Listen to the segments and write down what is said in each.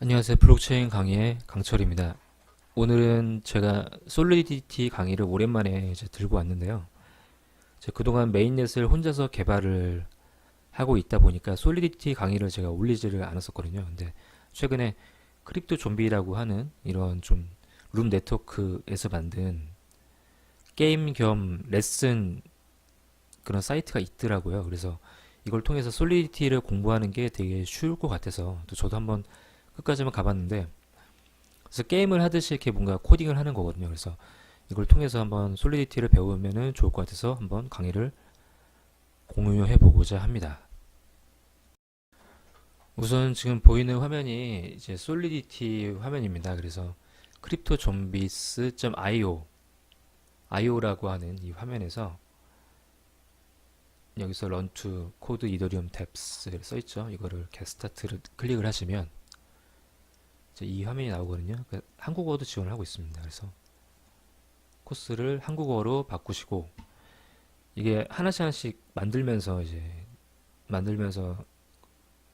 안녕하세요. 블록체인 강의의 강철입니다. 오늘은 제가 솔리디티 강의를 오랜만에 이제 들고 왔는데요. 제가 그동안 메인넷을 혼자서 개발을 하고 있다 보니까 솔리디티 강의를 제가 올리지를 않았었거든요. 근데 최근에 크립토 좀비라고 하는 이런 좀 룸 네트워크에서 만든 게임 겸 레슨 그런 사이트가 있더라고요. 그래서 이걸 통해서 솔리디티를 공부하는 게 되게 쉬울 것 같아서 또 저도 한번 끝까지 한번 가봤는데, 그래서 게임을 하듯이 이렇게 뭔가 코딩을 하는 거거든요. 그래서 이걸 통해서 한번 솔리디티를 배우면은 좋을 것 같아서 한번 강의를 공유해 보고자 합니다. 우선 지금 보이는 화면이 이제 솔리디티 화면입니다. 그래서 cryptozombies.io 라고 하는 이 화면에서 여기서 run to code ethereum dapps 써있죠. 이거를 이렇게 스타트를 클릭을 하시면 이제 이 화면이 나오거든요. 그러니까 한국어도 지원을 하고 있습니다. 그래서 코스를 한국어로 바꾸시고, 이게 하나씩 하나씩 만들면서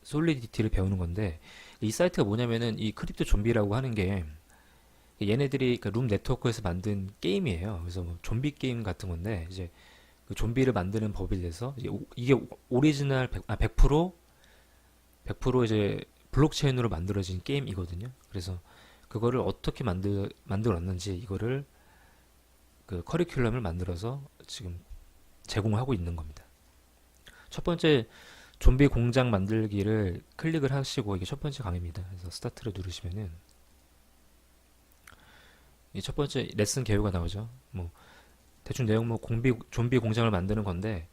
솔리디티를 배우는 건데, 이 사이트가 뭐냐면은 이 크립토 좀비라고 하는 게 얘네들이 그룸 네트워크에서 만든 게임이에요. 그래서 뭐 좀비 게임 같은 건데, 이제 그 좀비를 만드는 법에 대해서 이게 오리지널 100% 이제 블록체인으로 만들어진 게임이거든요. 그래서 그거를 어떻게 만들었는지 이거를 그 커리큘럼을 만들어서 지금 제공하고 있는 겁니다. 첫 번째 좀비 공장 만들기를 클릭을 하시고, 이게 첫 번째 강의입니다. 그래서 스타트를 누르시면은 이 첫 번째 레슨 개요가 나오죠. 뭐 대충 내용 뭐 좀비 공장을 만드는 건데,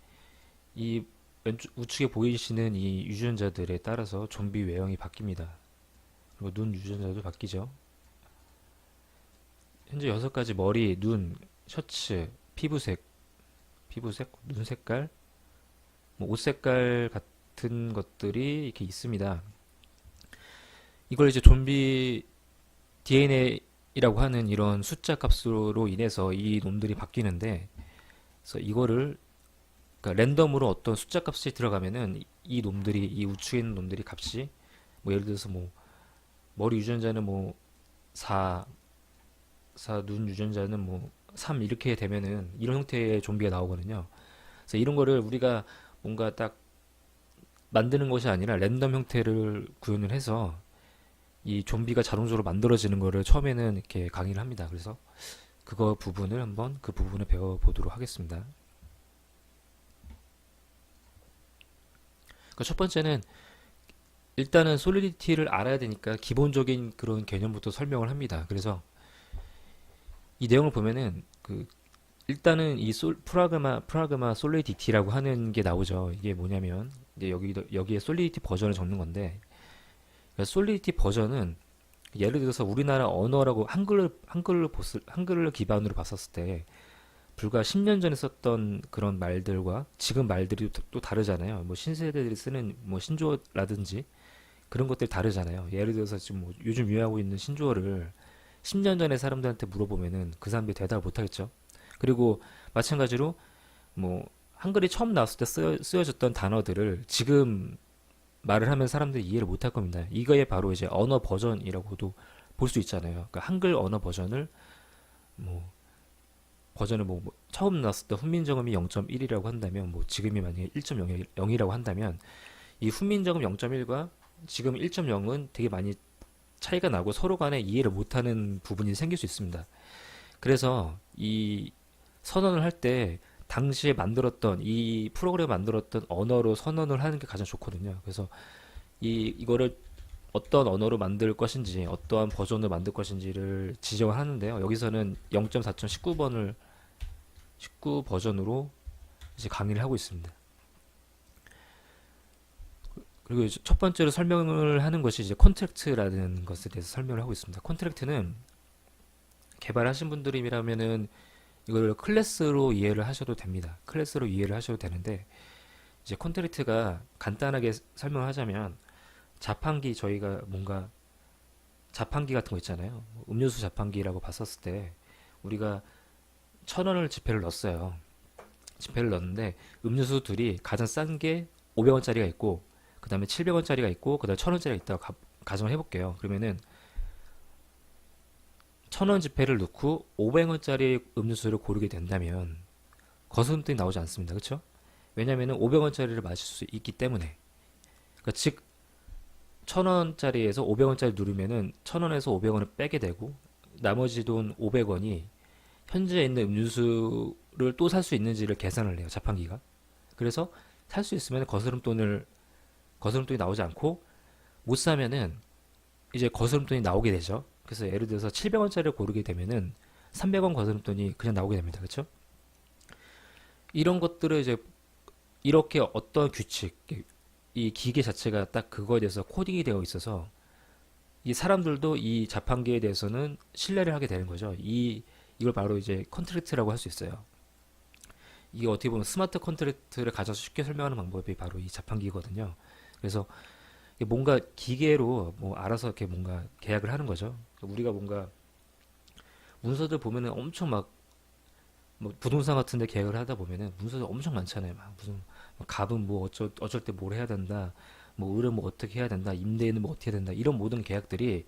이 왼쪽 우측에 보이시는 이 유전자들에 따라서 좀비 외형이 바뀝니다. 그리고 눈 유전자도 바뀌죠. 현재 6가지 머리, 눈, 셔츠, 피부색, 눈 색깔, 뭐 옷 색깔 같은 것들이 이렇게 있습니다. 이걸 이제 좀비 DNA라고 하는 이런 숫자 값으로 인해서 이 놈들이 바뀌는데, 그래서 이거를 그러니까 랜덤으로 어떤 숫자 값이 들어가면은 이 우측에 있는 놈들이 값이 뭐 예를 들어서 뭐 머리 유전자는 뭐 4, 눈 유전자는 뭐 3 이렇게 되면은 이런 형태의 좀비가 나오거든요. 그래서 이런 거를 우리가 뭔가 딱 만드는 것이 아니라 랜덤 형태를 구현을 해서 이 좀비가 자동적으로 만들어지는 거를 처음에는 이렇게 강의를 합니다. 그래서 그 부분을 배워보도록 하겠습니다. 그러니까 첫 번째는 일단은 솔리디티를 알아야 되니까 기본적인 그런 개념부터 설명을 합니다. 그래서 이 내용을 보면은 일단은 이 프라그마 솔리디티라고 하는 게 나오죠. 이게 뭐냐면 이제 여기에 솔리디티 버전을 적는 건데, 그러니까 솔리디티 버전은 예를 들어서 우리나라 언어라고 한글을 기반으로 봤었을 때 불과 10년 전에 썼던 그런 말들과 지금 말들이 또 다르잖아요. 뭐 신세대들이 쓰는 뭐 신조어라든지 그런 것들이 다르잖아요. 예를 들어서 지금 뭐 요즘 유행하고 있는 신조어를 10년 전에 사람들한테 물어보면은 그 사람들이 대답을 못 하겠죠. 그리고 마찬가지로 뭐 한글이 처음 나왔을 때 쓰여졌던 단어들을 지금 말을 하면 사람들이 이해를 못 할 겁니다. 이거에 바로 이제 언어 버전이라고도 볼 수 있잖아요. 그러니까 한글 언어 뭐 뭐 처음 나왔을 때 훈민정음이 0.1이라고 한다면 뭐 지금이 만약에 1.0이라고 한다면 이 훈민정음 0.1과 지금 1.0은 되게 많이 차이가 나고 서로 간에 이해를 못하는 부분이 생길 수 있습니다. 그래서 이 선언을 할 때 당시에 이 프로그램을 만들었던 언어로 선언을 하는 게 가장 좋거든요. 그래서 이거를 어떤 언어로 만들 것인지, 어떠한 버전으로 만들 것인지를 지정을 하는데요. 여기서는 0.4.19번을 19 버전으로 이제 강의를 하고 있습니다. 그리고 이제 첫 번째로 설명을 하는 것이 이제 콘트랙트라는 것에 대해서 설명을 하고 있습니다. 콘트랙트는 개발하신 분들이라면은 이걸 클래스로 이해를 하셔도 됩니다. 클래스로 이해를 하셔도 되는데, 이제 콘트랙트가 간단하게 설명하자면 저희가 뭔가 자판기 같은 거 있잖아요. 음료수 자판기라고 봤었을 때 우리가 1,000원을 지폐를 넣었어요. 지폐를 넣었는데 음료수 둘이 가장 싼 게 500원짜리가 있고, 그 다음에 700원짜리가 있고, 그 다음에 1,000원짜리가 있다고 가정을 해볼게요. 그러면은 1,000원 지폐를 넣고 500원짜리 음료수를 고르게 된다면 거스름돈이 나오지 않습니다. 그렇죠? 왜냐면은 500원짜리를 마실 수 있기 때문에. 그러니까 즉 1,000원짜리에서 500원짜리 누르면은 1,000원에서 500원을 빼게 되고 나머지 돈 500원이 현재 있는 음료수를 또 살 수 있는지를 계산을 해요. 자판기가. 그래서 살 수 있으면 거스름돈이 나오지 않고 못 사면은 이제 거스름돈이 나오게 되죠. 그래서 예를 들어서 700원짜리를 고르게 되면은 300원 거스름돈이 그냥 나오게 됩니다. 그렇죠? 이런 것들을 이제 이렇게 어떤 규칙, 이 기계 자체가 딱 그거에 대해서 코딩이 되어 있어서 이 사람들도 이 자판기에 대해서는 신뢰를 하게 되는 거죠. 이걸 바로 이제 컨트랙트라고 할 수 있어요. 이게 어떻게 보면 스마트 컨트랙트를 가져서 쉽게 설명하는 방법이 바로 이 자판기거든요. 그래서 뭔가 기계로 뭐 알아서 이렇게 뭔가 계약을 하는 거죠. 우리가 뭔가 문서들 보면은 엄청 막 뭐 부동산 같은데 계약을 하다 보면은 문서들 엄청 많잖아요. 막 무슨 갑은 뭐 어쩔 때 뭘 해야 된다, 뭐 을은 뭐 어떻게 해야 된다, 임대인은 뭐 어떻게 해야 된다 이런 모든 계약들이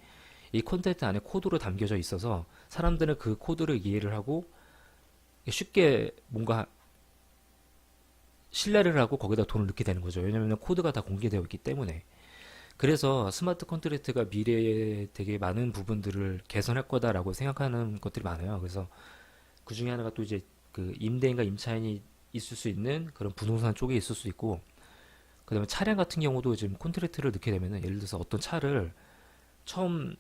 이 콘텐츠 안에 코드로 담겨져 있어서 사람들은 그 코드를 이해를 하고 쉽게 뭔가 신뢰를 하고 거기다 돈을 넣게 되는 거죠. 왜냐하면 코드가 다 공개되어 있기 때문에. 그래서 스마트 컨트랙트가 미래에 되게 많은 부분들을 개선할 거다라고 생각하는 것들이 많아요. 그래서 그 중에 하나가 또 이제 그 임대인과 임차인이 있을 수 있는 그런 부동산 쪽에 있을 수 있고, 그다음에 차량 같은 경우도 지금 콘트랙트를 넣게 되면은 예를 들어서 어떤 차를 처음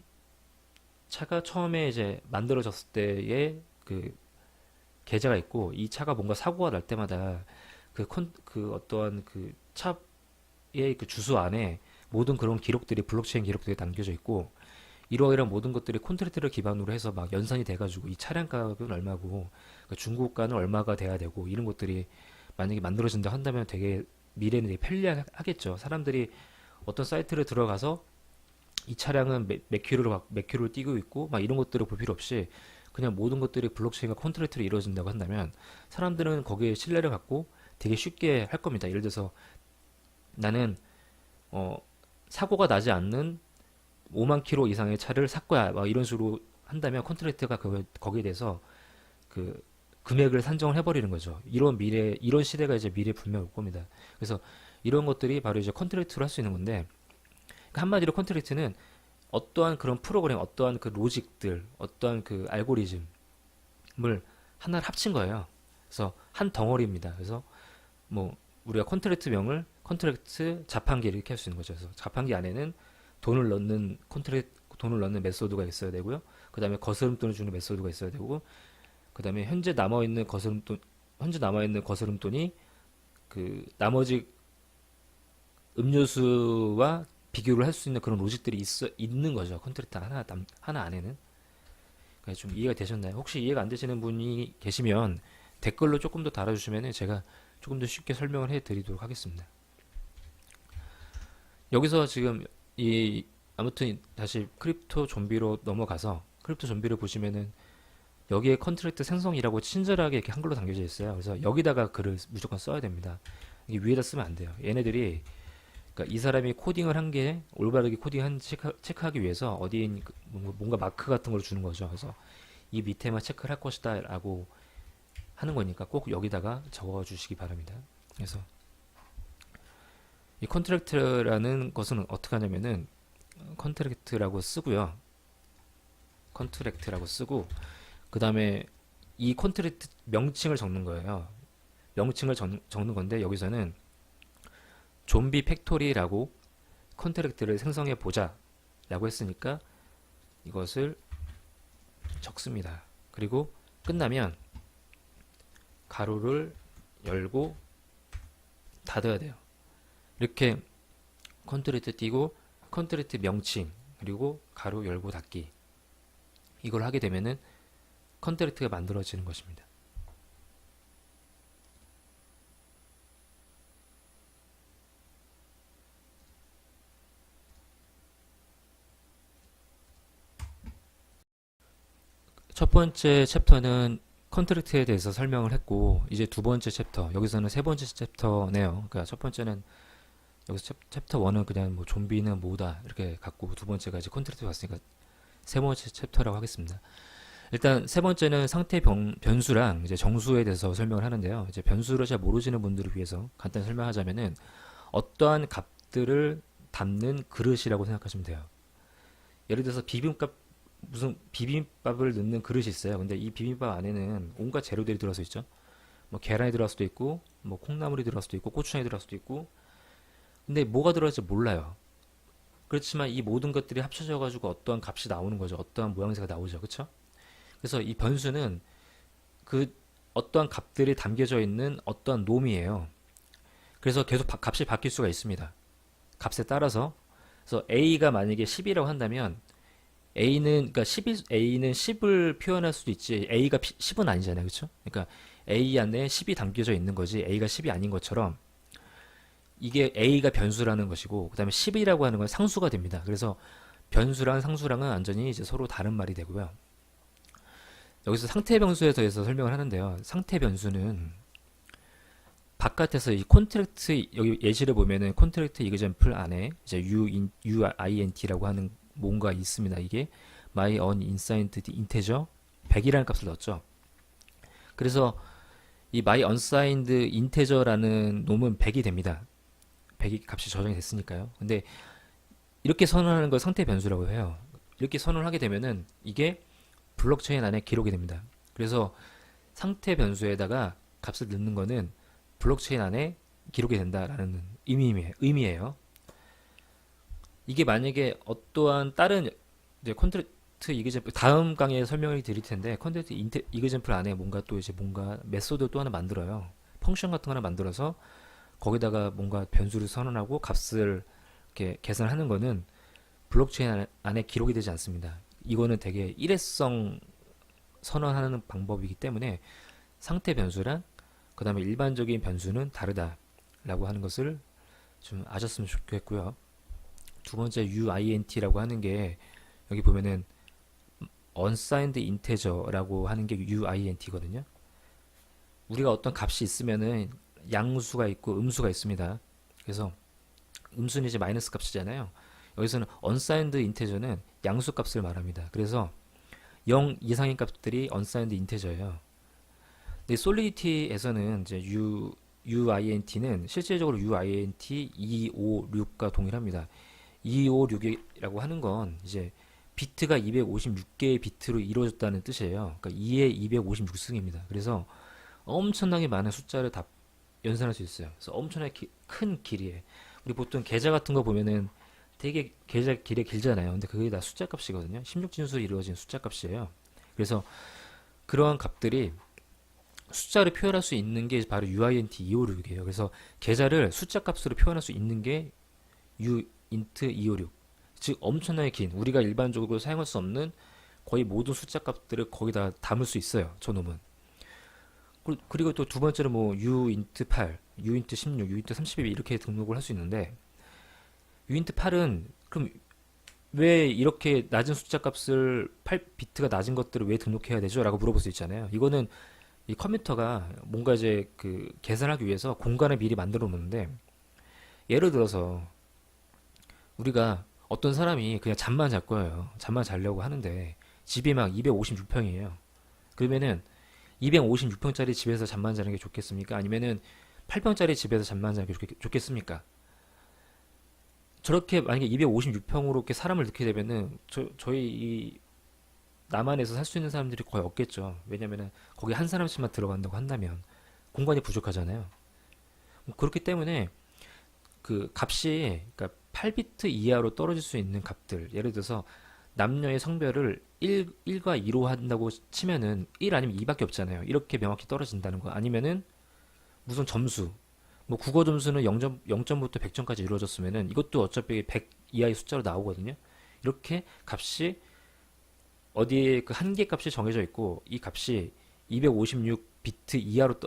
차가 처음에 이제 만들어졌을 때의 그 계좌가 있고 이 차가 뭔가 사고가 날 때마다 그 어떠한 그 차의 그 주소 안에 모든 그런 기록들이 블록체인 기록들이 남겨져 있고 이러이러한 모든 것들이 콘트랙트를 기반으로 해서 막 연산이 돼가지고 이 차량 가격은 얼마고 그 중고가는 얼마가 돼야 되고 이런 것들이 만약에 만들어진다 한다면 되게 미래는 되게 편리하겠죠. 사람들이 어떤 사이트를 들어가서 이 차량은 몇 킬로를 뛰고 있고 막 이런 것들을 볼 필요 없이 그냥 모든 것들이 블록체인과 콘트랙트로 이루어진다고 한다면 사람들은 거기에 신뢰를 갖고 되게 쉽게 할 겁니다. 예를 들어서 나는 어, 사고가 나지 않는 5만 킬로 이상의 차를 살 거야. 막 이런 식으로 한다면 콘트랙트가 거기에 대해서 그 금액을 산정을 해버리는 거죠. 이런 시대가 이제 미래에 분명 올 겁니다. 그래서 이런 것들이 바로 이제 컨트랙트로 할 수 있는 건데, 그러니까 한마디로 컨트랙트는 어떠한 그런 프로그램, 어떠한 그 로직들, 어떠한 그 알고리즘을 하나를 합친 거예요. 그래서 한 덩어리입니다. 그래서 뭐 우리가 컨트랙트명을 컨트랙트 자판기 이렇게 할 수 있는 거죠. 그래서 자판기 안에는 돈을 넣는 메소드가 있어야 되고요. 그 다음에 거스름돈을 주는 메소드가 있어야 되고, 그 다음에 현재 남아있는 거스름돈이 그 나머지 음료수와 비교를 할 수 있는 그런 로직들이 있는 거죠. 컨트랙트 하나 안에는. 그러니까 좀 이해가 되셨나요? 혹시 이해가 안 되시는 분이 계시면 댓글로 조금 더 달아주시면 제가 조금 더 쉽게 설명을 해드리도록 하겠습니다. 여기서 지금 아무튼 다시 크립토 좀비로 넘어가서 크립토 좀비를 보시면은 여기에 컨트랙트 생성이라고 친절하게 이렇게 한글로 담겨져 있어요. 그래서 여기다가 글을 무조건 써야 됩니다. 이게 위에다 쓰면 안 돼요. 얘네들이 그러니까 이 사람이 코딩을 한 게 올바르게 코딩한 체크하기 위해서 어디에 뭔가 마크 같은 걸 주는 거죠. 그래서 이 밑에만 체크를 할 것이다 라고 하는 거니까 꼭 여기다가 적어 주시기 바랍니다. 그래서 이 컨트랙트라는 것은 어떻게 하냐면은 컨트랙트라고 쓰고요. 컨트랙트라고 쓰고 그 다음에 이 컨트랙트 명칭을 적는 거예요. 명칭을 적는 건데 여기서는 좀비 팩토리라고 컨트랙트를 생성해 보자 라고 했으니까 이것을 적습니다. 그리고 끝나면 가로를 열고 닫아야 돼요. 이렇게 컨트랙트 띄고 컨트랙트 명칭 그리고 가로 열고 닫기 이걸 하게 되면은 컨트랙트가 만들어지는 것입니다. 첫 번째 챕터는 컨트랙트에 대해서 설명을 했고 이제 두 번째 챕터 여기서는 세 번째 챕터네요. 그러니까 첫 번째는 여기서 챕터 1은 그냥 뭐 좀비는 뭐다 이렇게 갖고 두 번째가 이제 콘트랙트 봤으니까 세 번째 챕터라고 하겠습니다. 일단 세 번째는 상태 변수랑 이제 정수에 대해서 설명을 하는데요. 이제 변수를 잘 모르시는 분들을 위해서 간단히 설명하자면은 어떠한 값들을 담는 그릇이라고 생각하시면 돼요. 예를 들어서 비빔밥 무슨 비빔밥을 넣는 그릇이 있어요. 근데 이 비빔밥 안에는 온갖 재료들이 들어서 있죠. 뭐 계란이 들어갈 수도 있고, 뭐 콩나물이 들어갈 수도 있고, 고추장이 들어갈 수도 있고. 근데 뭐가 들어갈지 몰라요. 그렇지만 이 모든 것들이 합쳐져 가지고 어떠한 값이 나오는 거죠. 어떠한 모양새가 나오죠. 그렇죠? 그래서 이 변수는 그 어떠한 값들이 담겨져 있는 어떠한 놈이에요. 그래서 계속 값이 바뀔 수가 있습니다. 값에 따라서. 그래서 a가 만약에 10이라고 한다면 a는 그러니까 10을 10을 표현할 수도 있지 a가 10은 아니잖아요. 그렇죠? 그러니까 a 안에 10이 담겨져 있는 거지 a가 10이 아닌 것처럼 이게 a가 변수라는 것이고 그다음에 10이라고 하는 건 상수가 됩니다. 그래서 변수랑 상수랑은 완전히 이제 서로 다른 말이 되고요. 여기서 상태 변수에 대해서 설명을 하는데요. 상태 변수는 바깥에서 이 콘트랙트 여기 예시를 보면은 콘트랙트 이그젬플 안에 이제 uint라고 하는 뭔가 있습니다. 이게 my unassigned integer 100이라는 값을 넣었죠. 그래서 이 my unassigned integer라는 놈은 100이 됩니다. 100이 값이 저장이 됐으니까요. 근데 이렇게 선언하는 걸 상태 변수라고 해요. 이렇게 선언을 하게 되면은 이게 블록체인 안에 기록이 됩니다. 그래서 상태 변수에다가 값을 넣는 거는 블록체인 안에 기록이 된다라는 의미예요. 이게 만약에 어떠한 다른 이제 콘트랙트 이그젠플 다음 강의에 설명을 드릴 텐데 콘트랙트 이그젠플 안에 뭔가 또 이제 뭔가 메소드 또 하나 만들어요. 펑션 같은 거 하나 만들어서 거기다가 뭔가 변수를 선언하고 값을 이렇게 계산하는 거는 블록체인 안에 기록이 되지 않습니다. 이거는 되게 일회성 선언하는 방법이기 때문에 상태 변수랑 그 다음에 일반적인 변수는 다르다라고 하는 것을 좀 아셨으면 좋겠고요. 두 번째 uint라고 하는 게 여기 보면은 unsigned integer라고 하는 게 uint거든요. 우리가 어떤 값이 있으면은 양수가 있고 음수가 있습니다. 그래서 음수는 이제 마이너스 값이잖아요. 여기서는 unsigned integer는 양수 값을 말합니다. 그래서 0 이상인 값들이 unsigned integer예요. 근데 솔리디티에서는 이제 uint는 실질적으로 uint 256과 동일합니다. 256이라고 하는 건 이제 비트가 256개의 비트로 이루어졌다는 뜻이에요. 그러니까 2의 256승입니다. 그래서 엄청나게 많은 숫자를 다 연산할 수 있어요. 그래서 엄청나게 큰 길이에 우리 보통 계좌 같은 거 보면은 되게 계좌 길이 길잖아요. 근데 그게 다 숫자 값이거든요. 16진수로 이루어진 숫자 값이에요. 그래서 그러한 값들이 숫자를 표현할 수 있는 게 바로 uint 256이에요. 그래서 계좌를 숫자 값으로 표현할 수 있는 게 uint 256. 즉 엄청나게 긴 우리가 일반적으로 사용할 수 없는 거의 모든 숫자 값들을 거기다 담을 수 있어요. 저놈은. 그리고 또 두 번째로 뭐 uint 8, uint 16, uint 32 이렇게 등록을 할 수 있는데 uint 8은 그럼 왜 이렇게 낮은 숫자 값을 8비트가 낮은 것들을 왜 등록해야 되죠? 라고 물어볼 수 있잖아요. 이거는 이 컴퓨터가 뭔가 이제 그 계산하기 위해서 공간을 미리 만들어 놓는데 예를 들어서 우리가 어떤 사람이 그냥 잠만 잘 거예요. 잠만 자려고 하는데 집이 막 256평이에요. 그러면은 256평짜리 집에서 잠만 자는 게 좋겠습니까? 아니면은 8평짜리 집에서 잠만 자는 게 좋겠습니까? 저렇게 만약에 256평으로 이렇게 사람을 넣게 되면은 저희 이 남한에서 살 수 있는 사람들이 거의 없겠죠. 왜냐면은 거기 한 사람씩만 들어간다고 한다면 공간이 부족하잖아요. 그렇기 때문에 그 값이 그러니까 8비트 이하로 떨어질 수 있는 값들 예를 들어서 남녀의 성별을 1과 2로 한다고 치면은 1 아니면 2밖에 없잖아요. 이렇게 명확히 떨어진다는 거 아니면은 무슨 점수 뭐 국어 점수는 0점부터 100점까지 이루어졌으면은 이것도 어차피 100 이하의 숫자로 나오거든요. 이렇게 값이 어디에 그 한계 값이 정해져 있고 이 값이 256비트 이하로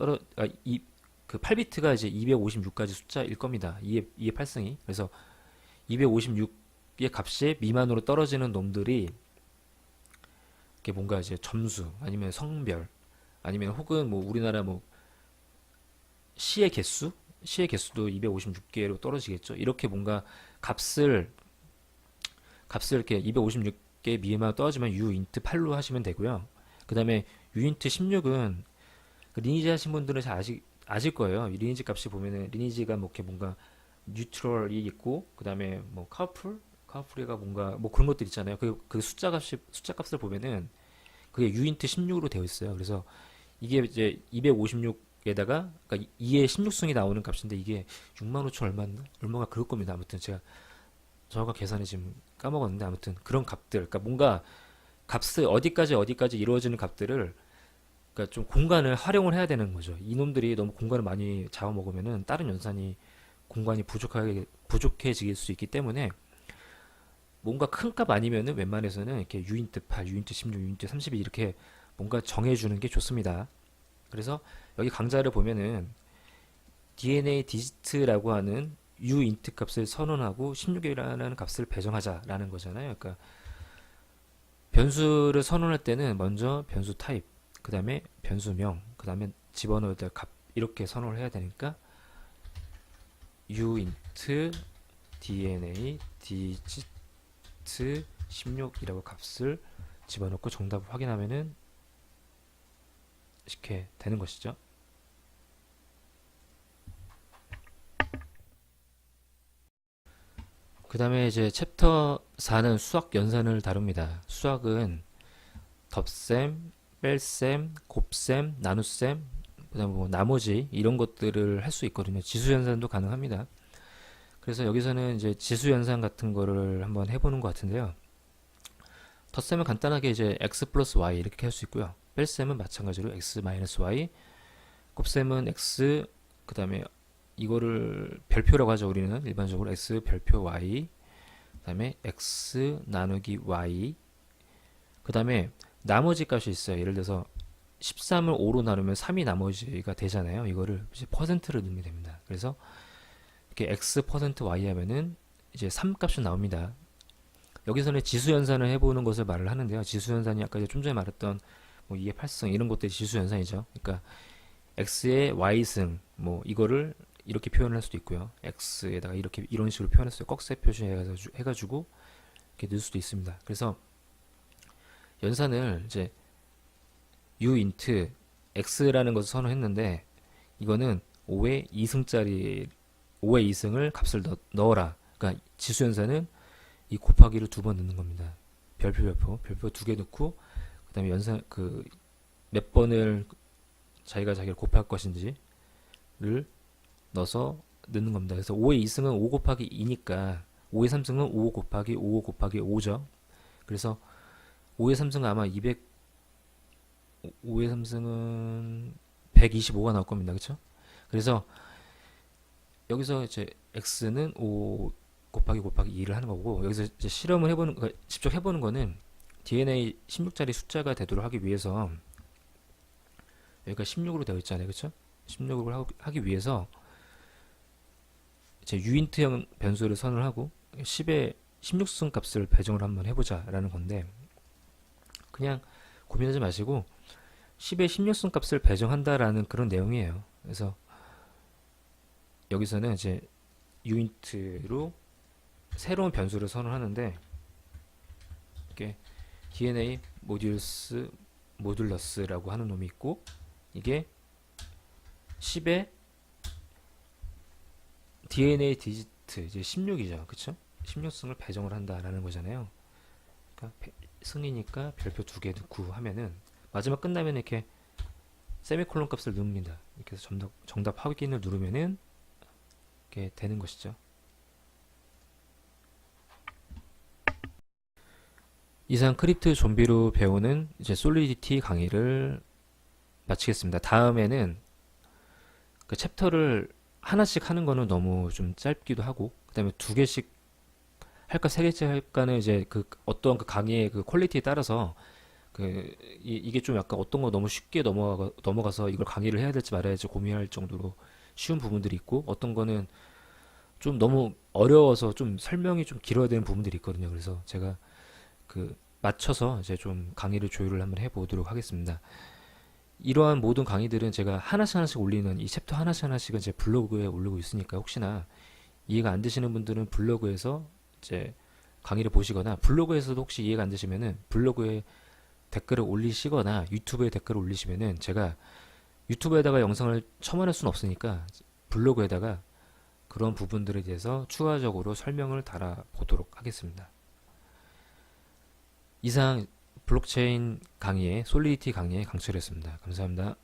그 8비트가 이제 256까지 숫자일 겁니다. 2의 8승이. 그래서 256의 값이 미만으로 떨어지는 놈들이 이게 뭔가 이제 점수 아니면 성별 아니면 혹은 뭐 우리나라 뭐 시의 개수 시의 개수도 256개로 떨어지겠죠. 이렇게 뭔가 값을 이렇게 256개 미만 떨어지면 u인트 8로 하시면 되고요. 그 다음에 u인트 16은 리니지 하신 분들은 잘 아실 거예요. 이 리니지 값이 보면은 리니지가 뭐 이렇게 뭔가 뉴트럴이 있고 그 다음에 뭐 카우프리가 뭔가 뭐 그런 것들 있잖아요. 그 숫자 값을 보면은 그게 u인트 16으로 되어 있어요. 그래서 이게 이제 256에다가 그러니까 2의 16승이 나오는 값인데 이게 6만 5천 얼마가 그럴 겁니다. 아무튼 제가 정확한 계산을 지금 까먹었는데 아무튼 그런 값들 그러니까 뭔가 값을 어디까지 이루어지는 값들을 그러니까 좀 공간을 활용을 해야 되는 거죠. 이놈들이 너무 공간을 많이 잡아먹으면은 다른 연산이 공간이 부족해질 수 있기 때문에 뭔가 큰 값 아니면은 웬만해서는 이렇게 유인트 8, 유인트 16, 유인트 32 이렇게 뭔가 정해주는 게 좋습니다. 그래서 여기 강좌를 보면은 DNA 디지트라고 하는 uint 값을 선언하고 16이라는 값을 배정하자라는 거잖아요. 그러니까 변수를 선언할 때는 먼저 변수 타입, 그 다음에 변수명, 그 다음에 집어넣을 때 값 이렇게 선언을 해야 되니까 uint DNA digit 16이라고 값을 집어넣고 정답을 확인하면은 이렇게 되는 것이죠. 그 다음에 이제 챕터 4는 수학 연산을 다룹니다. 수학은 덧셈, 뺄셈, 곱셈, 나눗셈, 그다음 뭐 나머지 이런 것들을 할 수 있거든요. 지수 연산도 가능합니다. 그래서 여기서는 이제 지수 연산 같은 거를 한번 해보는 것 같은데요. 덧셈은 간단하게 이제 x 플러스 y 이렇게 할 수 있고요. 뺄셈은 마찬가지로 x 마이너스 y, 곱셈은 x, 그 다음에 이거를 별표라고 하죠. 우리는 일반적으로 x 별표 y, 그 다음에 x 나누기 y, 그 다음에 나머지 값이 있어요. 예를 들어서 13을 5로 나누면 3이 나머지가 되잖아요. 이거를 이제 퍼센트를 넣으면 됩니다. 그래서 이렇게 x 퍼센트 y 하면은 이제 3 값이 나옵니다. 여기서는 지수 연산을 해보는 것을 말을 하는데요. 지수 연산이 아까 좀 전에 말했던 뭐 2의 8승 이런 것들이 지수 연산이죠. 그러니까 x의 y승 뭐 이거를 이렇게 표현할 수도 있고요. x에다가 이렇게 이런 식으로 표현했어요. 꺽쇠 표시해가지고 이렇게 넣을 수도 있습니다. 그래서 연산을 이제 uint x라는 것을 선언했는데 이거는 5의 2승짜리 5의 2승을 값을 넣어라. 그러니까 지수 연산은 이 곱하기를 2번 넣는 겁니다. 별표 2개 넣고 그다음에 연산 그 몇 번을 자기를 곱할 것인지를 넣어서 넣는 겁니다. 그래서 5의 2승은 5 곱하기 2니까 5의 3승은 5 곱하기 5 곱하기 5죠. 그래서 5의 3승은 아마 5의 3승은 125가 나올 겁니다. 그렇죠? 그래서 여기서 이제 x는 5 곱하기 2를 하는 거고 여기서 이제 실험을 해보는 직접 해보는 거는 DNA 16자리 숫자가 되도록 하기 위해서 여기가 16으로 되어 있잖아요. 그렇죠? 16으로 하기 위해서 이제 uint형 변수를 선을 하고 10의 16승 값을 배정을 한번 해보자 라는 건데 그냥 고민하지 마시고 10의 16승 값을 배정한다라는 그런 내용이에요. 그래서 여기서는 이제 uint로 새로운 변수를 선언하는데 이게 DNA 모듈러스라고 하는 놈이 있고 이게 10의 DNA 디지트 이제 16이죠. 그쵸? 16승을 배정을 한다라는 거잖아요. 그러니까 승이니까 별표 2개 넣고 하면은 마지막 끝나면 이렇게 세미콜론 값을 넣습니다. 이렇게 해서 정답 확인을 누르면은 이렇게 되는 것이죠. 이상 크립트 좀비로 배우는 이제 솔리디티 강의를 마치겠습니다. 다음에는 그 챕터를 하나씩 하는 거는 너무 좀 짧기도 하고 그 다음에 2개씩 할까 3개씩 할까는 이제 그 어떤 그 강의의 그 퀄리티에 따라서 이게 좀 약간 어떤 거 너무 쉽게 넘어가서 이걸 강의를 해야 될지 말아야 될지 고민할 정도로 쉬운 부분들이 있고 어떤 거는 좀 너무 어려워서 좀 설명이 좀 길어야 되는 부분들이 있거든요. 그래서 제가 맞춰서 이제 좀 강의를 조율을 한번 해보도록 하겠습니다. 이러한 모든 강의들은 제가 하나씩 하나씩 올리는 이 챕터 하나씩 하나씩은 제 블로그에 올리고 있으니까 혹시나 이해가 안 되시는 분들은 블로그에서 이제 강의를 보시거나 블로그에서도 혹시 이해가 안 되시면은 블로그에 댓글을 올리시거나 유튜브에 댓글을 올리시면은 제가 유튜브에다가 영상을 첨언할 수는 없으니까 블로그에다가 그런 부분들에 대해서 추가적으로 설명을 달아보도록 하겠습니다. 이상 블록체인 강의의 솔리디티 강의의 강철이었습니다. 감사합니다.